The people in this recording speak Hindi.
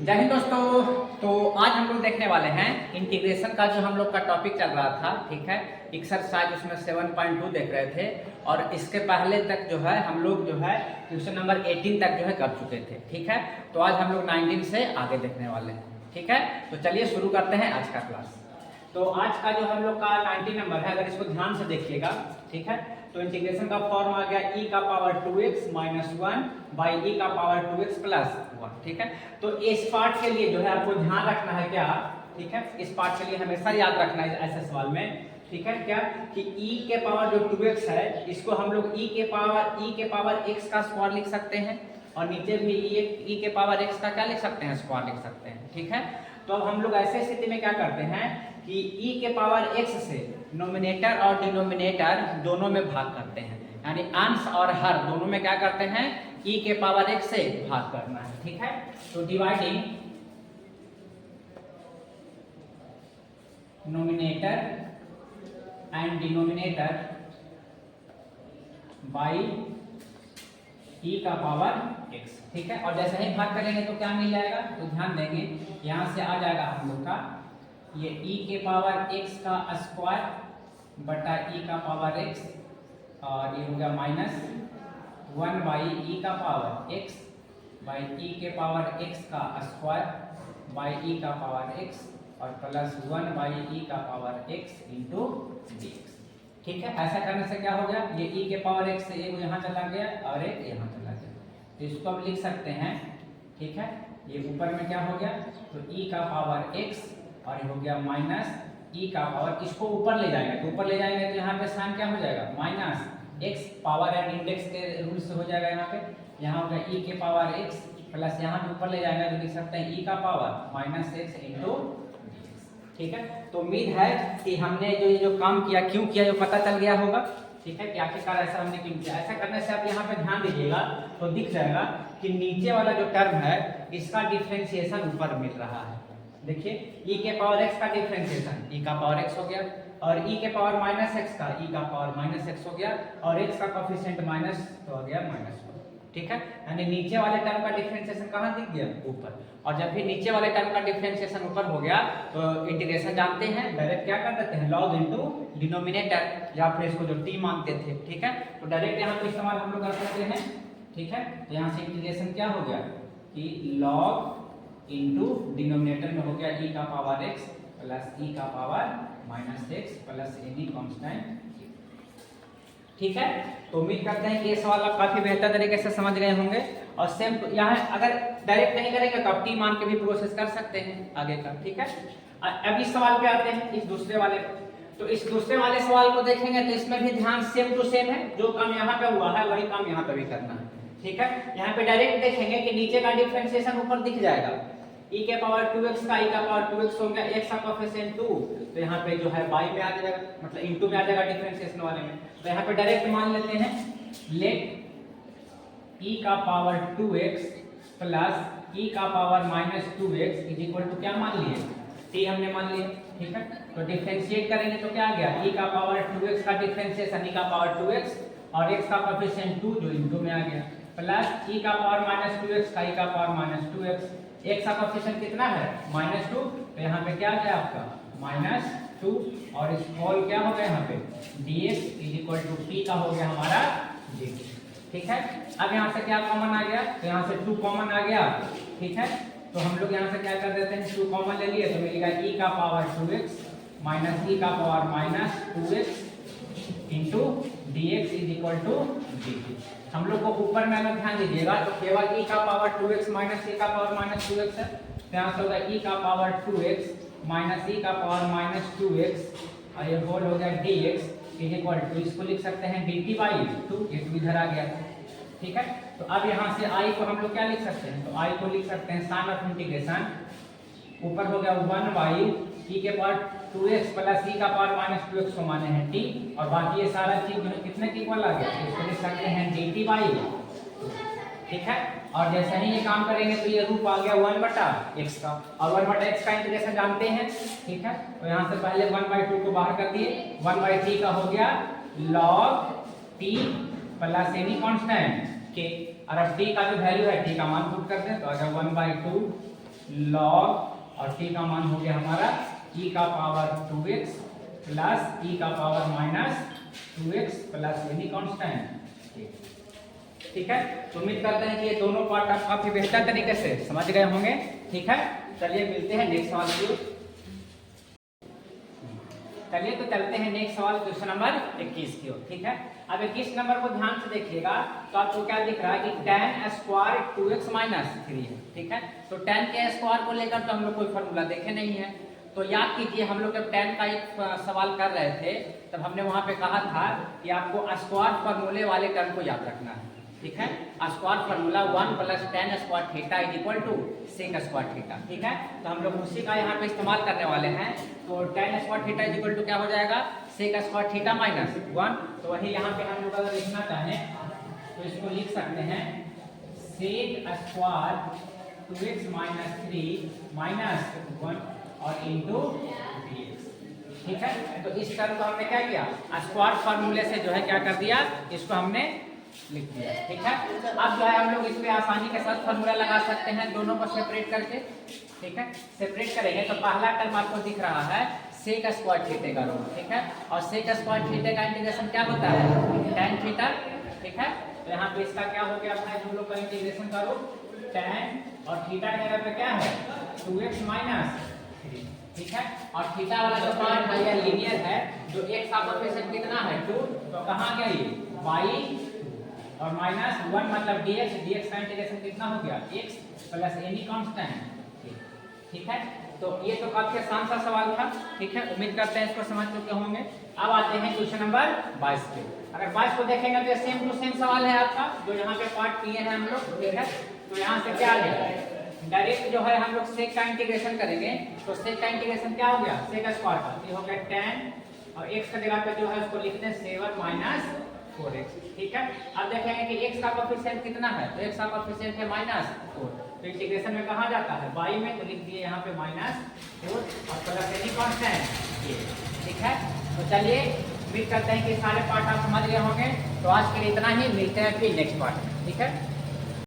जय हिंद दोस्तों। तो आज हम लोग देखने वाले हैं इंटीग्रेशन का जो हम लोग का टॉपिक चल रहा था, ठीक है। एक्सरसाइज उसमें 7.2 देख रहे थे और इसके पहले तक जो है हम लोग जो है क्वेश्चन नंबर 18 तक जो है कर चुके थे, ठीक है। तो आज हम लोग 19 से आगे देखने वाले हैं, ठीक है। तो चलिए शुरू करते हैं आज का क्लास। तो आज का जो हम लोग का 19 नंबर है, अगर इसको ध्यान से देखिएगा, ठीक है। तो इंटीग्रेशन का फॉर्म आ गया e का power 2x minus 1 by e का पावर 2x प्लस 1, ठीक है। तो इस पार्ट के लिए जो है आपको ध्यान रखना है क्या, ठीक है। इस पार्ट के लिए हमेशा याद रखना है ऐसे सवाल में, ठीक है, क्या कि e के पावर जो 2x है इसको हम लोग e के पावर x का स्क्वायर लिख सकते हैं और नीचे भी e के पावर x का क्या लिख सकते हैं, स्क्वायर लिख सकते हैं, ठीक है। तो अब हम लोग ऐसे स्थिति में क्या करते हैं कि e के पावर x से नोमिनेटर और डिनोमिनेटर दोनों में भाग करते हैं, यानी अंश और हर दोनों में क्या करते हैं, e के पावर x से भाग करना है, ठीक है। तो dividing nominator and denominator by e का पावर x, ठीक है। और जैसे ही भाग करेंगे तो क्या मिल जाएगा, तो ध्यान देंगे यहाँ से आ जाएगा हम लोग का ये e के पावर x का स्क्वायर बटा e का पावर x और ये हो गया माइनस 1 बाई e का पावर x बाई e के पावर x का स्क्वायर बाई e का पावर x और प्लस 1 बाई e का पावर x इंटू dx, ठीक है। ऐसा करने से क्या हो गया, ये e के पावर x से एक यहाँ चला गया और एक यहाँ चला गया, तो इसको अब लिख सकते हैं, ठीक है। ये ऊपर में क्या हो गया, तो e का पावर x और ये हो गया माइनस e का पावर, इसको ऊपर ले जाएंगे तो ऊपर ले जाएंगे तो यहाँ पे साइन क्या हो जाएगा, minus x power and index के रूल से हो जाएगा, यहाँ हो गया e के पावर x प्लस यहाँ पे ऊपर ले जाएंगे तो लिख सकते हैं e का पावर माइनस x इंटू, ठीक है। तो उम्मीद है कि हमने जो काम किया क्यों किया जो पता चल गया होगा, ठीक है, कि आखिरकार ऐसा हमने क्यों किया। ऐसा करने से आप यहाँ पे ध्यान दीजिएगा तो दिख जाएगा कि नीचे वाला जो टर्म है इसका डिफरेंशिएशन ऊपर मिल रहा है, देखिए e के पावर x का डिफरेंशिएशन e का पावर x हो गया और e के पावर माइनस x का e का पावर माइनस x हो गया और x का कोफिशिएंट माइनस तो हो गया माइनस 1, ठीक है। यानी नीचे वाले टर्म का डिफरेंशिएशन कहाँ दिख गया, ऊपर। और जब भी नीचे वाले टर्म का डिफरेंशिएशन ऊपर हो गया तो इंटीग्रेशन जानते हैं डायरेक्ट क्या कर देते हैं, लॉग इनटू डिनोमिनेटर या फिर इसको जो t मानते थे, ठीक है। तो डायरेक्ट यहाँ पे इस्तेमाल हम लोग कर सकते हैं, ठीक है। तो यहाँ से इंटीग्रेशन क्या हो गया कि लॉग इनटू डिनोमिनेटर में हो गया e का पावर x प्लस e का power minus x plus any constant, ठीक है। तो उम्मीद करते हैं कि ये सवाल आप काफी बेहतर तरीके से समझ गए होंगे। और सेम यहाँ अगर डायरेक्ट नहीं करेंगे तो आप टी मान के भी प्रोसेस कर सकते हैं आगे का, ठीक है। अब इस सवाल पे आते हैं, इस दूसरे वाले पे। तो इस दूसरे वाले सवाल को देखेंगे तो इसमें भी ध्यान सेम टू सेम है, जो काम यहाँ पे हुआ है वही काम यहाँ पे भी करना है, ठीक है। यहाँ पे डायरेक्ट देखेंगे कि नीचे का डिफरेंशिएशन ऊपर दिख जाएगा, e के पावर 2x का e का पावर 2x हो गया, x का कोएफिशिएंट 2, तो यहाँ पे जो है बाई में आ जाएगा, मतलब इनटू में आ जाएगा डिफरेंशिएशन वाले में। तो यहाँ पे डायरेक्ट मान लेते हैं लेट e का पावर 2x प्लस e का power minus 2x is equal to क्या मान लिए, t हमने मान लिए, ठीक है। तो डिफरेंशिएट करेंगे तो क्या आ गया, e का पावर 2x का डिफरेंशिएशन e का पावर 2x और x का कोएफिशिएंट 2 जो इनटू में आ गया प्लस e का पावर माइनस 2x का e का पावर माइनस 2x, x का कोएफिशिएंट कितना है माइनस 2, तो यहाँ पे क्या आ गया आपका माइनस 2 और इस होल क्या हो गया यहाँ पे dx is equal to t का हो गया हमारा dt, ठीक है। अब यहाँ से क्या कॉमन आ गया, तो यहाँ से 2 कॉमन आ गया, ठीक है। तो हम लोग यहाँ से क्या कर देते हैं, 2 कॉमन ले लिए तो मिलेगा e का पावर 2x माइनस e का power minus 2x into dx is equal to dt। हम लोग को ऊपर में अगर ध्यान दीजिएगा तो केवल e का पावर 2x माइनस e का पावर माइनस 2x है, तो यहाँ से होगा e का पावर 2x माइनस e का पावर माइनस 2x और ये होल हो गया dx इज इक्वल टू, इसको लिख सकते हैं dt बाई 2, ये 2 इधर आ गया, ठीक है। तो अब यहाँ से i को हम लोग क्या लिख सकते हैं, तो i को लिख सकते हैं साइन ऑफ इंटीग्रेशन, ऊपर हो गया 1 बाई e के पावर 2x प्लस e का पावर माइनस 2x को माने हैं t और बाकी ये सारा चीज जो है कितने के इक्वल आ गया, इसको लिख सकते हैं dt बाई, ठीक है। और जैसे ही ये काम करेंगे तो ये रूप आ गया 1 बटा x का, और 1 बटा x का इंटीग्रेशन जानते हैं, ठीक है। तो यहाँ से पहले 1/2 को बाहर कर दिए, 1/t का हो गया log t plus any constant के, और अब t का जो वैल्यू है t का मान पुट करते हैं तो आ गया 1/2 लॉग और t का मान हो गया हमारा e का पावर 2x प्लस e का पावर माइनस 2x प्लस यानी कांस्टेंट। ठीक है, तो उम्मीद करते हैं कि ये दोनों पार्ट आप काफी बेहतर तरीके से समझ गए होंगे। ठीक है, चलिए मिलते हैं नेक्स्ट सवाल की। चलिए तो चलते हैं नेक्स्ट सवाल क्वेश्चन नंबर 21 की ओर। ठीक है, अब 21 नंबर को ध्यान से देखिएगा तो आपको क्या दिख रहा है कि tan स्क्वायर 2x माइनस 3 है। ठीक है, तो tan के स्क्वायर को लेकर तो हम लोग कोई फॉर्मूला देखे नहीं है, तो याद कीजिए हम लोग जब tan का एक सवाल कर रहे थे तब हमने वहां पे कहा था कि आपको स्क्वायर फॉर्मूले वाले टर्म को याद रखना है। ठीक है, square formula 1 plus tan square theta is equal to sec square theta. ठीक है, तो हम लोग उसी का यहाँ पे इस्तेमाल करने वाले हैं। तो tan square theta is equal to क्या हो जाएगा, सेक स्क्वायर थीटा माइनस 1। तो वही यहाँ पे हम लोग अगर लिखना चाहें तो इसको लिख सकते हैं sec square 2x minus 3 minus 1 और इंटू dx। ठीक है, तो इस टर्म को हमने क्या किया, स्क्वायर फॉर्मूले से जो है क्या कर दिया, इसको हमने लिख दिया। ठीक है, अब जो है हम लोग इस पे आसानी के साथ फॉर्मूला लगा सकते हैं दोनों को सेपरेट करके। ठीक है, सेपरेट करेंगे तो पहला टर्म आपको दिख रहा है सेक स्क्वायर थीटा का रूट। ठीक है, और सेक स्क्वायर थीटा का इंटीग्रेशन क्या होता है, tan थीटा। ठीक है, तो यहाँ पे इसका क्या हो गया अपना हम लोग का इंटीग्रेशन का रूट tan और थीटा की जगह पे क्या है 2x माइनस 3। ठीक है, और थीटा वाला जो पार्ट है यह लीनियर है, जो x का कोएफिशिएंट कितना है 2, तो कहाँ गया ये y और माइनस 1 मतलब dx, dx का इंटीग्रेशन कितना हो गया x प्लस एनी कांस्टेंट। ठीक है, तो ये तो काफी आसान सा सवाल था। ठीक है, उम्मीद करते हैं इसको समझ चुके होंगे। अब आते हैं क्वेश्चन नंबर 22 पे। अगर 22 को देखेंगे तो सेम टू सेम सवाल है आपका, जो यहाँ पे पार्ट किए हैं हम लोग। ठीक है, तो यहाँ से क्या है डायरेक्ट जो है हम लोग सेक का इंटीग्रेशन करेंगे, तो सेक का इंटीग्रेशन क्या हो गया, सेक स्क्वायर का ये हो गया tan और x का जगह पे जो है उसको लिखते हैं 7 माइनस 4x। ठीक है, अब देखेंगे कि x का कोएफिशिएंट कितना है, तो x का कोएफिशिएंट है -4, तो इंटीग्रेशन में कहाँ जाता है y में, तो लिख दिए यहाँ पे -4 और प्लस एनी कांस्टेंट ये। ठीक है, तो चलिए उम्मीद करते हैं कि सारे पार्ट आप समझ गए होंगे। तो आज के लिए इतना ही, मिलते हैं फिर नेक्स्ट पार्ट में। ठीक है।